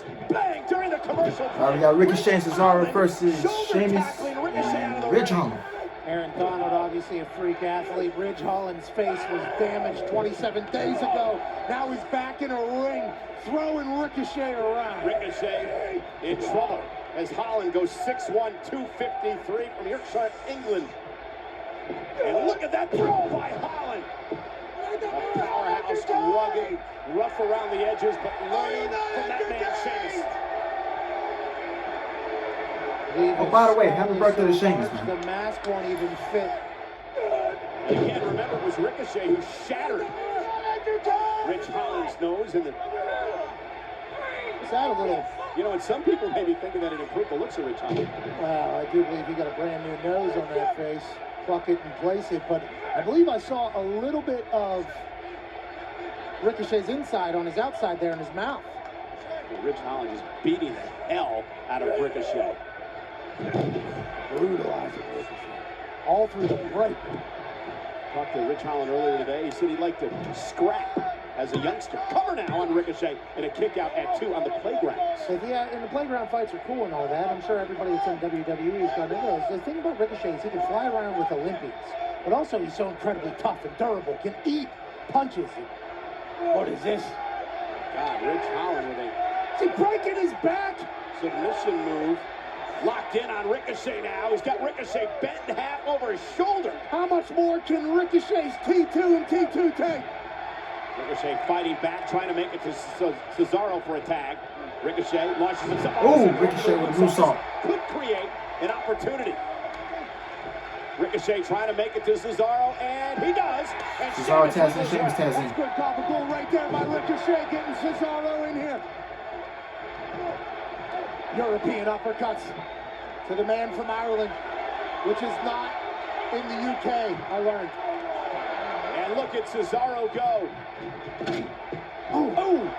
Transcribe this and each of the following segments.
Sheamus, bang, during the commercial. We got Ricochet and Cesaro versus Sheamus and Ridge Holland. Aaron Donald, obviously a freak athlete. Ridge Holland's face was damaged 27 days ago. Now he's back in a ring, throwing Ricochet around. Ricochet in trouble as Holland goes 6'1", 253 from Yorkshire, England. And look at that throw by Holland. A powerhouse, rugged, rough around the edges, but learning from that man, Sheamus. Oh, by the way, happy birthday to Sheamus, man. The mask won't even fit. And again, remember, it was Ricochet who shattered Ridge Holland's nose. And Is that a little... you know, and some people may be thinking that it improved the looks of Ridge Holland. Well, I do believe he got a brand new nose on that face. Pluck it and place it. But I believe I saw a little bit of Ricochet's inside on his outside there in his mouth. Ridge Holland just beating the hell out of Ricochet. Brutalizing Ricochet. All through the break. Talked to Ridge Holland earlier today. He said he'd like to scrap as a youngster. Cover now on Ricochet and a kick out at 2 on the playgrounds. So yeah, and the playground fights are cool and all that. I'm sure everybody that's in WWE has got into those. The thing about Ricochet is he can fly around with Olympians, but also he's so incredibly tough and durable, can eat punches. What is this? God, Ridge Holland with a... Is he breaking his back? submission move. Locked in on Ricochet now. He's got Ricochet bent in half over his shoulder. How much more can Ricochet's T2 and T2 take? Ricochet fighting back, trying to make it to Cesaro for a tag. Ricochet launches himself. Oh, Ricochet with a moonsault. Could create an opportunity. Ricochet trying to make it to Cesaro, and he does. And Cesaro tags in, Sheamus tags in. That's good goal right there by Ricochet, getting Cesaro in here. European uppercuts to the man from Ireland, which is not in the UK, I learned. And look at Cesaro go. Oh!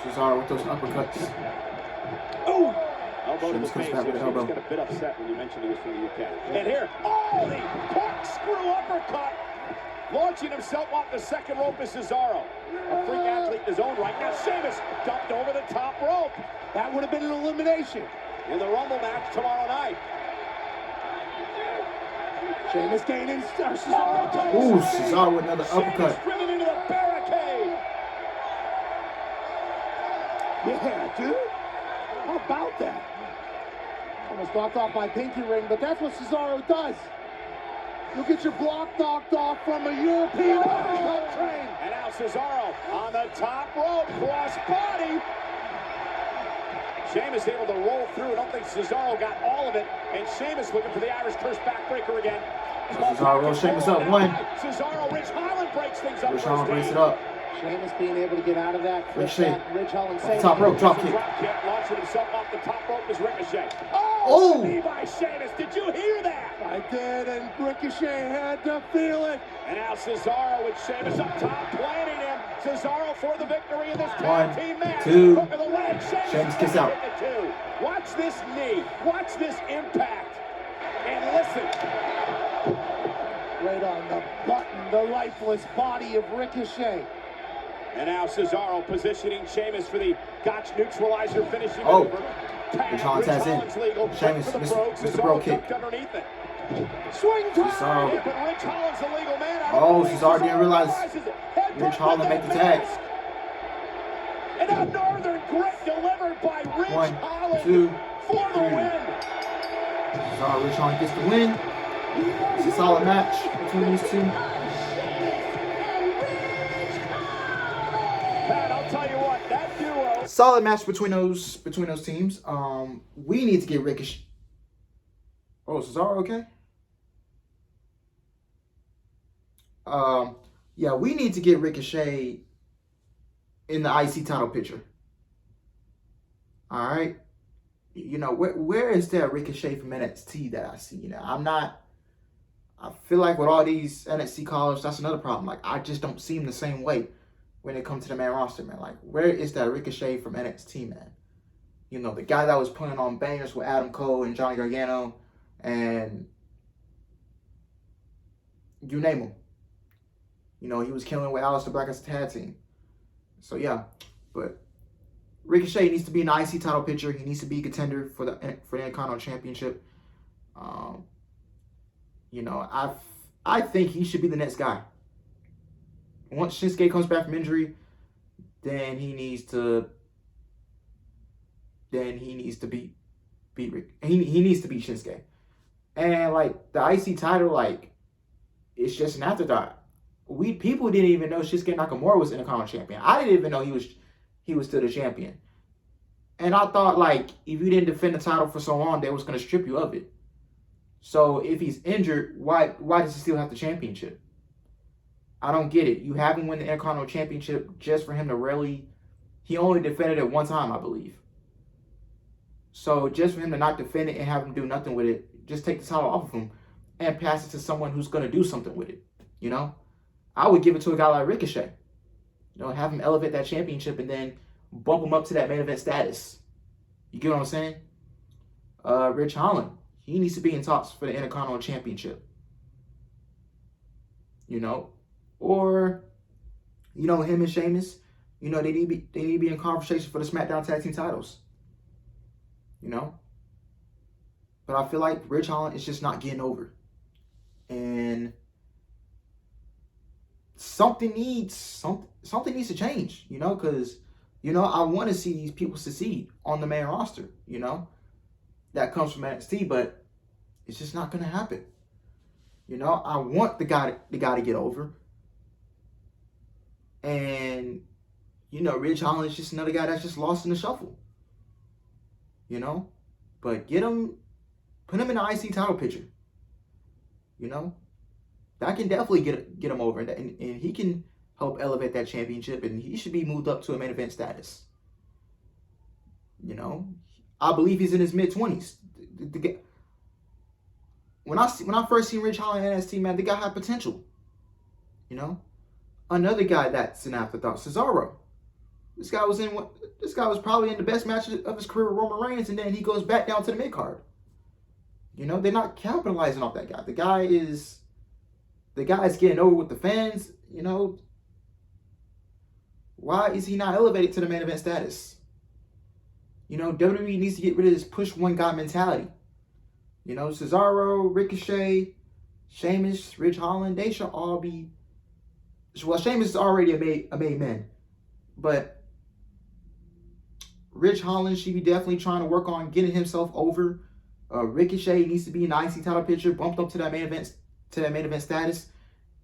Cesaro with those uppercuts. Oh! Elbow to the Sheamus face. comes back with the elbow. Sheamus got a bit upset when you mentioned he was from the UK. And here, oh, the corkscrew uppercut. Launching himself off the second rope is Cesaro. A freak athlete in his own right. Now Sheamus dumped over the top rope. That would have been an elimination. In the Rumble match tomorrow night. Sheamus gaining Cesaro. Ooh, Cesaro with another uppercut. Sheamus driven into the barricade. Yeah, dude. How about that? Almost knocked off my pinky ring, but that's what Cesaro does. You'll get your block knocked off from a European uppercut train. And now Cesaro on the top rope, cross body. Sheamus able to roll through. I don't think Cesaro got all of it. And Sheamus looking for the Irish curse backbreaker again. Cesaro rolls Sheamus up. One. Cesaro, Ridge Holland breaks things up. Ridge Holland breaks it up. Sheamus being able to get out of that. Ricochet. Ridge Holland saving Top rope, drop kick. Drop kick, launching himself off the top rope is Ricochet. Oh! Knee by Sheamus. Did you hear that? I did, and Ricochet had to feel it. And now Cesaro with Sheamus up top, planting him. Cesaro for the victory in this tag team match. 2. Hook of the leg. Sheamus kicks out. Two. Watch this knee. Watch this impact. And listen. Right on the button, the lifeless body of Ricochet. And now Cesaro positioning Sheamus for the Gotch neutralizer finishing Oh. maneuver. Ridge Holland tags in. Legal. Sheamus, For the Mr. Cesaro Bro kick. ducked underneath it. Swing time! Cesaro. Yeah, but Ridge Holland's the legal man. I Oh, don't believe Cesaro didn't realize realizes it. Head Ridge to Holland make the tag. mask. And a Northern Grit delivered by Ridge 1, Holland 2, for the 3. win. Cesaro, Ridge Holland gets the win. It's a solid match between these two. Pat, I'll tell you what, that duo. Solid match between those teams. We need to get Ricochet. Oh, Cesaro okay? Yeah, we need to get Ricochet in the IC title picture. All right. You know, where is that Ricochet from NXT that I see? You know, I feel like with all these NXT callers, that's another problem. Like, I just don't see him the same way when it comes to the main roster, man. Like, where is that Ricochet from NXT, man? You know, the guy that was putting on bangers with Adam Cole and Johnny Gargano and you name him. You know, he was killing with Aleister Black as a tag team. So, yeah. But Ricochet needs to be in the IC title picture. He needs to be a contender for the Intercontinental Championship. You know, I think he should be the next guy. Once Shinsuke comes back from injury, then he needs to beat Rick. He needs to beat Shinsuke. And like the IC title, like it's just an afterthought. People didn't even know Shinsuke Nakamura was Intercontinental Champion. I didn't even know he was still the champion. And I thought, like, if you didn't defend the title for so long, they was going to strip you of it. So if he's injured, why does he still have the championship? I don't get it. You have him win the Intercontinental Championship just for him to really... He only defended it one time, I believe. So just for him to not defend it and have him do nothing with it, just take the title off of him and pass it to someone who's going to do something with it. You know? I would give it to a guy like Ricochet. You know, have him elevate that championship and then bump him up to that main event status. You get what I'm saying? Rich Holland, he needs to be in talks for the Intercontinental Championship. You know? Or, you know, him and Sheamus, you know, they need to be in conversation for the Smackdown Tag Team titles. You know? But I feel like Rich Holland is just not getting over. And something needs to change, you know, because, you know, I want to see these people succeed on the main roster, you know. That comes from NXT, but it's just not going to happen. You know, I want the guy to get over. And, you know, Rich Holland is just another guy that's just lost in the shuffle. You know? But put him in the IC title picture. You know? That can definitely get him over. And he can help elevate that championship. And he should be moved up to a main event status. You know? I believe he's in his mid-20s. When I first seen Rich Holland in NXT, man, the guy had potential. You know? Another guy that's an afterthought, Cesaro. This guy was probably in the best match of his career with Roman Reigns, and then he goes back down to the mid card. You know, they're not capitalizing off that guy. The guy is getting over with the fans. You know, why is he not elevated to the main event status? You know, WWE needs to get rid of this push one guy mentality. You know, Cesaro, Ricochet, Sheamus, Rich Holland, they should all be. Well, Sheamus is already a made man, but Rich Holland should be definitely trying to work on getting himself over. Ricochet needs to be in the IC title picture, bumped up to that main event status,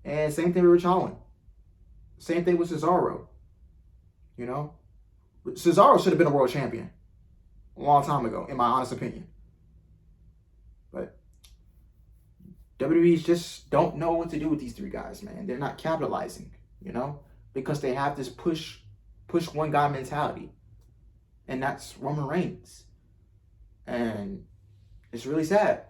and same thing with Rich Holland. Same thing with Cesaro. You know, Cesaro should have been a world champion a long time ago, in my honest opinion. But WWE just don't know what to do with these three guys, man. They're not capitalizing, you know, because they have this push one guy mentality, and that's Roman Reigns, and it's really sad.